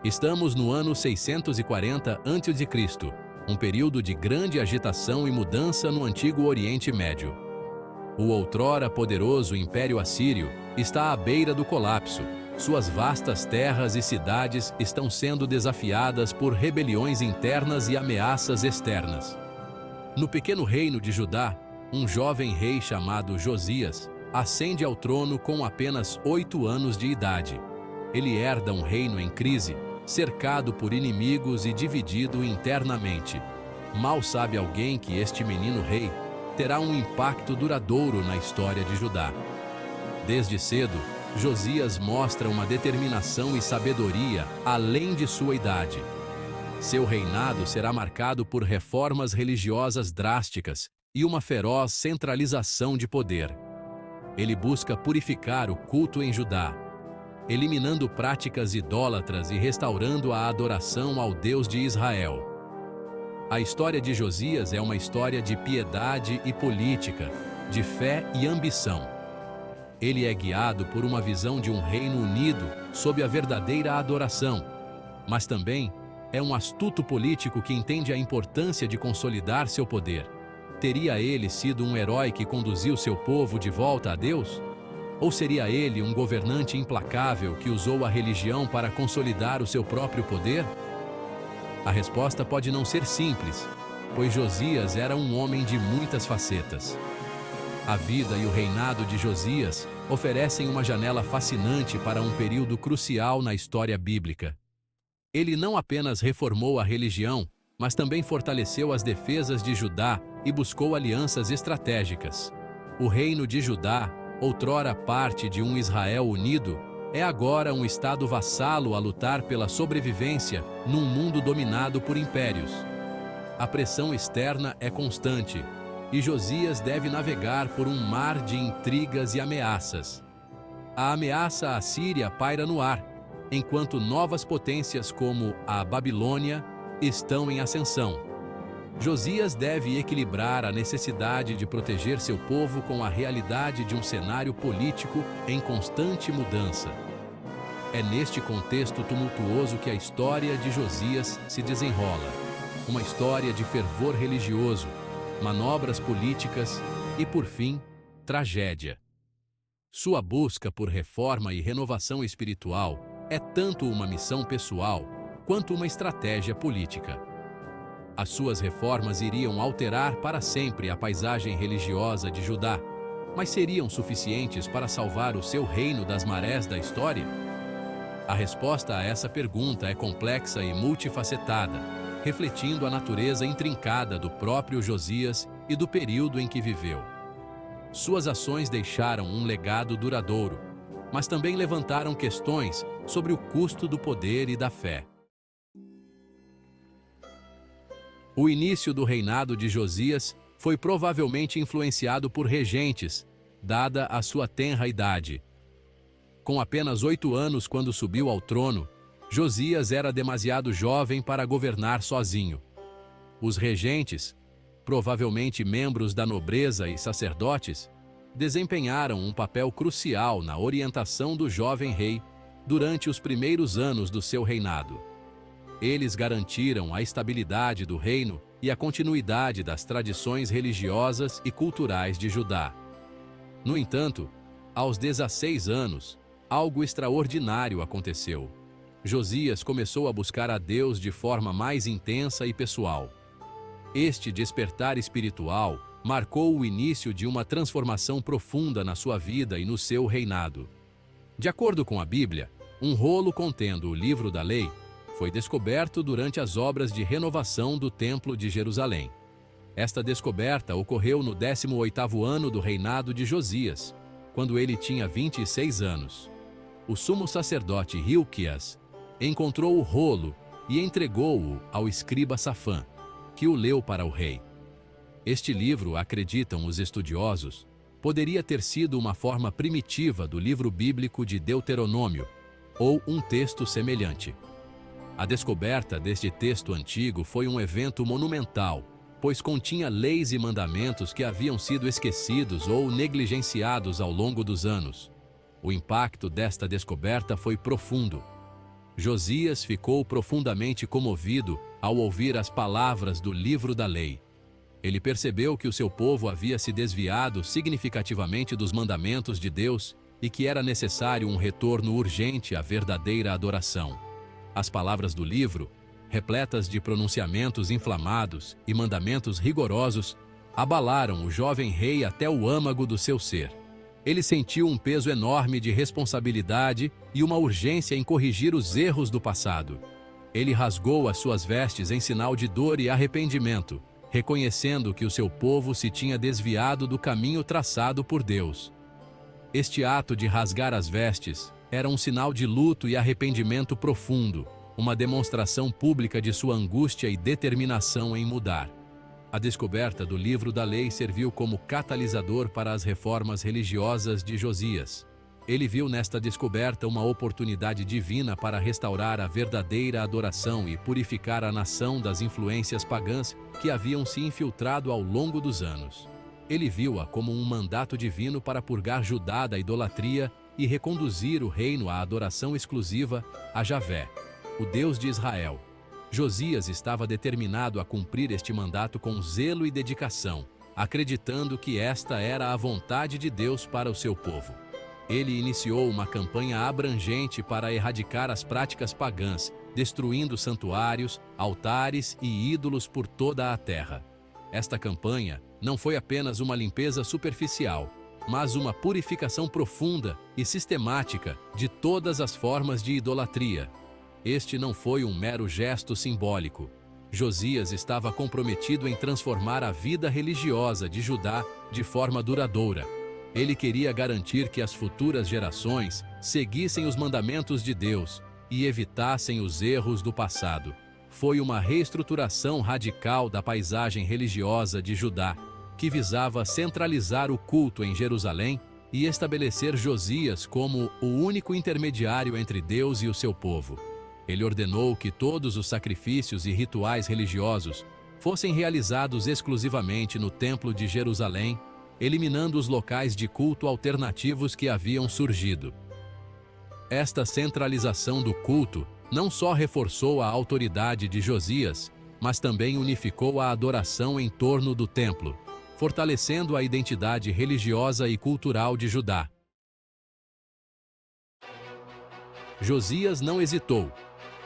Estamos no ano 640 a.C., um período de grande agitação e mudança no antigo Oriente Médio. O outrora poderoso Império Assírio está à beira do colapso. Suas vastas terras e cidades estão sendo desafiadas por rebeliões internas e ameaças externas. No pequeno reino de Judá, um jovem rei chamado Josias ascende ao trono com apenas 8 anos de idade. Ele herda um reino em crise, cercado por inimigos e dividido internamente. Mal sabe alguém que este menino rei terá um impacto duradouro na história de Judá. Desde cedo, Josias mostra uma determinação e sabedoria além de sua idade. Seu reinado será marcado por reformas religiosas drásticas e uma feroz centralização de poder. Ele busca purificar o culto em Judá, eliminando práticas idólatras e restaurando a adoração ao Deus de Israel. A história de Josias é uma história de piedade e política, de fé e ambição. Ele é guiado por uma visão de um reino unido sob a verdadeira adoração, mas também é um astuto político que entende a importância de consolidar seu poder. Teria ele sido um herói que conduziu seu povo de volta a Deus? Ou seria ele um governante implacável que usou a religião para consolidar o seu próprio poder? A resposta pode não ser simples, pois Josias era um homem de muitas facetas. A vida e o reinado de Josias oferecem uma janela fascinante para um período crucial na história bíblica. Ele não apenas reformou a religião, mas também fortaleceu as defesas de Judá e buscou alianças estratégicas. O reino de Judá, outrora parte de um Israel unido, é agora um estado vassalo a lutar pela sobrevivência num mundo dominado por impérios. A pressão externa é constante, e Josias deve navegar por um mar de intrigas e ameaças. A ameaça assíria paira no ar, enquanto novas potências como a Babilônia estão em ascensão. Josias deve equilibrar a necessidade de proteger seu povo com a realidade de um cenário político em constante mudança. É neste contexto tumultuoso que a história de Josias se desenrola. Uma história de fervor religioso, manobras políticas e, por fim, tragédia. Sua busca por reforma e renovação espiritual é tanto uma missão pessoal quanto uma estratégia política. As suas reformas iriam alterar para sempre a paisagem religiosa de Judá, mas seriam suficientes para salvar o seu reino das marés da história? A resposta a essa pergunta é complexa e multifacetada, refletindo a natureza intrincada do próprio Josias e do período em que viveu. Suas ações deixaram um legado duradouro, mas também levantaram questões sobre o custo do poder e da fé. O início do reinado de Josias foi provavelmente influenciado por regentes, dada a sua tenra idade. Com apenas 8 anos quando subiu ao trono, Josias era demasiado jovem para governar sozinho. Os regentes, provavelmente membros da nobreza e sacerdotes, desempenharam um papel crucial na orientação do jovem rei durante os primeiros anos do seu reinado. Eles garantiram a estabilidade do reino e a continuidade das tradições religiosas e culturais de Judá. No entanto, aos 16 anos, algo extraordinário aconteceu. Josias começou a buscar a Deus de forma mais intensa e pessoal. Este despertar espiritual marcou o início de uma transformação profunda na sua vida e no seu reinado. De acordo com a Bíblia, um rolo contendo o livro da lei foi descoberto durante as obras de renovação do Templo de Jerusalém. Esta descoberta ocorreu no 18º ano do reinado de Josias, quando ele tinha 26 anos. O sumo sacerdote Hilquias encontrou o rolo e entregou-o ao escriba Safã, que o leu para o rei. Este livro, acreditam os estudiosos, poderia ter sido uma forma primitiva do livro bíblico de Deuteronômio, ou um texto semelhante. A descoberta deste texto antigo foi um evento monumental, pois continha leis e mandamentos que haviam sido esquecidos ou negligenciados ao longo dos anos. O impacto desta descoberta foi profundo. Josias ficou profundamente comovido ao ouvir as palavras do livro da lei. Ele percebeu que o seu povo havia se desviado significativamente dos mandamentos de Deus e que era necessário um retorno urgente à verdadeira adoração. As palavras do livro, repletas de pronunciamentos inflamados e mandamentos rigorosos, abalaram o jovem rei até o âmago do seu ser. Ele sentiu um peso enorme de responsabilidade e uma urgência em corrigir os erros do passado. Ele rasgou as suas vestes em sinal de dor e arrependimento, reconhecendo que o seu povo se tinha desviado do caminho traçado por Deus. Este ato de rasgar as vestes era um sinal de luto e arrependimento profundo, uma demonstração pública de sua angústia e determinação em mudar. A descoberta do livro da lei serviu como catalisador para as reformas religiosas de Josias. Ele viu nesta descoberta uma oportunidade divina para restaurar a verdadeira adoração e purificar a nação das influências pagãs que haviam se infiltrado ao longo dos anos. Ele viu-a como um mandato divino para purgar Judá da idolatria e reconduzir o reino à adoração exclusiva a Javé, o Deus de Israel. Josias estava determinado a cumprir este mandato com zelo e dedicação, acreditando que esta era a vontade de Deus para o seu povo. Ele iniciou uma campanha abrangente para erradicar as práticas pagãs, destruindo santuários, altares e ídolos por toda a terra. Esta campanha não foi apenas uma limpeza superficial, mas uma purificação profunda e sistemática de todas as formas de idolatria. Este não foi um mero gesto simbólico. Josias estava comprometido em transformar a vida religiosa de Judá de forma duradoura. Ele queria garantir que as futuras gerações seguissem os mandamentos de Deus e evitassem os erros do passado. Foi uma reestruturação radical da paisagem religiosa de Judá, que visava centralizar o culto em Jerusalém e estabelecer Josias como o único intermediário entre Deus e o seu povo. Ele ordenou que todos os sacrifícios e rituais religiosos fossem realizados exclusivamente no Templo de Jerusalém, eliminando os locais de culto alternativos que haviam surgido. Esta centralização do culto não só reforçou a autoridade de Josias, mas também unificou a adoração em torno do templo, fortalecendo a identidade religiosa e cultural de Judá. Josias não hesitou.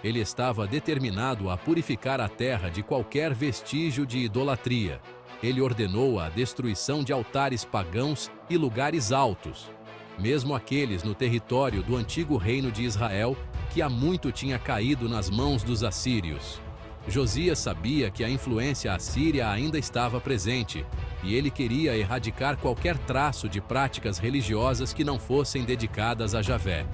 Ele estava determinado a purificar a terra de qualquer vestígio de idolatria. Ele ordenou a destruição de altares pagãos e lugares altos, mesmo aqueles no território do antigo reino de Israel, que há muito tinha caído nas mãos dos assírios. Josias sabia que a influência assíria ainda estava presente, e ele queria erradicar qualquer traço de práticas religiosas que não fossem dedicadas a Javé.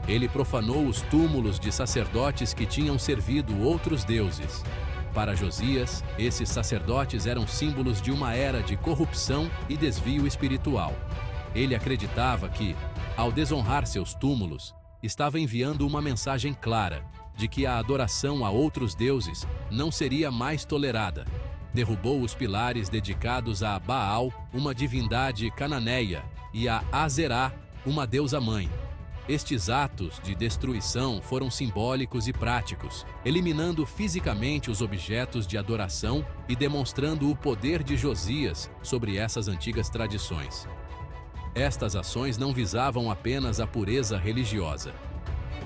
Ele profanou os túmulos de sacerdotes que tinham servido outros deuses. Para Josias, esses sacerdotes eram símbolos de uma era de corrupção e desvio espiritual. Ele acreditava que, ao desonrar seus túmulos, estava enviando uma mensagem clara de que a adoração a outros deuses não seria mais tolerada. Derrubou os pilares dedicados a Baal, uma divindade cananeia, e a Azerá, uma deusa-mãe. Estes atos de destruição foram simbólicos e práticos, eliminando fisicamente os objetos de adoração e demonstrando o poder de Josias sobre essas antigas tradições. Estas ações não visavam apenas a pureza religiosa,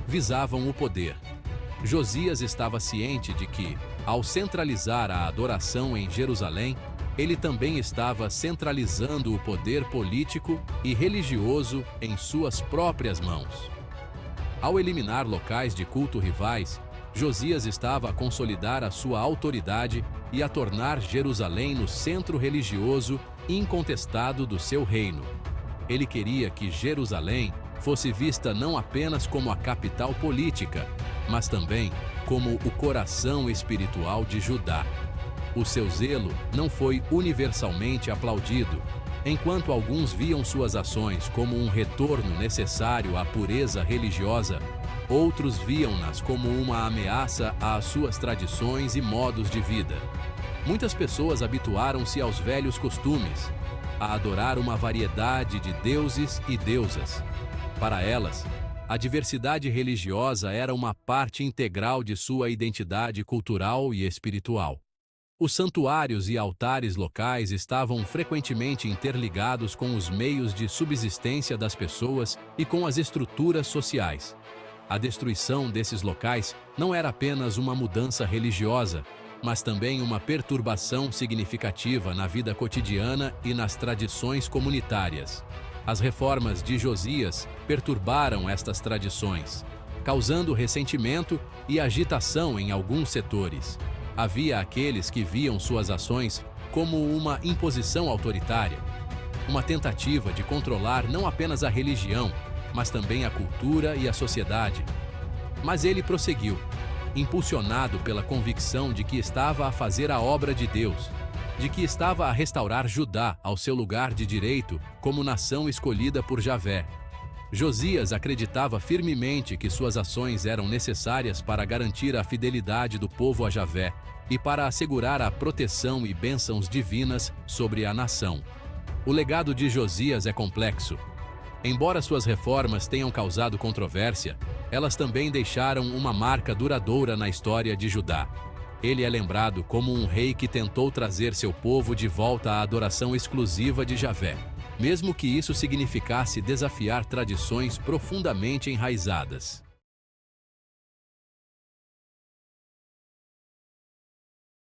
visavam o poder. Josias estava ciente de que, ao centralizar a adoração em Jerusalém, ele também estava centralizando o poder político e religioso em suas próprias mãos. Ao eliminar locais de culto rivais, Josias estava a consolidar a sua autoridade e a tornar Jerusalém no centro religioso incontestado do seu reino. Ele queria que Jerusalém fosse vista não apenas como a capital política, mas também como o coração espiritual de Judá. O seu zelo não foi universalmente aplaudido. Enquanto alguns viam suas ações como um retorno necessário à pureza religiosa, outros viam-nas como uma ameaça às suas tradições e modos de vida. Muitas pessoas habituaram-se aos velhos costumes, a adorar uma variedade de deuses e deusas. Para elas, A diversidade religiosa era uma parte integral de sua identidade cultural e espiritual. Os santuários e altares locais estavam frequentemente interligados com os meios de subsistência das pessoas e com as estruturas sociais. A destruição desses locais não era apenas uma mudança religiosa, mas também uma perturbação significativa na vida cotidiana e nas tradições comunitárias. As reformas de Josias perturbaram estas tradições, causando ressentimento e agitação em alguns setores. Havia aqueles que viam suas ações como uma imposição autoritária, uma tentativa de controlar não apenas a religião, mas também a cultura e a sociedade. Mas ele prosseguiu, impulsionado pela convicção de que estava a fazer a obra de Deus, de que estava a restaurar Judá ao seu lugar de direito como nação escolhida por Javé. Josias acreditava firmemente que suas ações eram necessárias para garantir a fidelidade do povo a Javé e para assegurar a proteção e bênçãos divinas sobre a nação. O legado de Josias é complexo. Embora suas reformas tenham causado controvérsia, elas também deixaram uma marca duradoura na história de Judá. Ele é lembrado como um rei que tentou trazer seu povo de volta à adoração exclusiva de Javé, mesmo que isso significasse desafiar tradições profundamente enraizadas.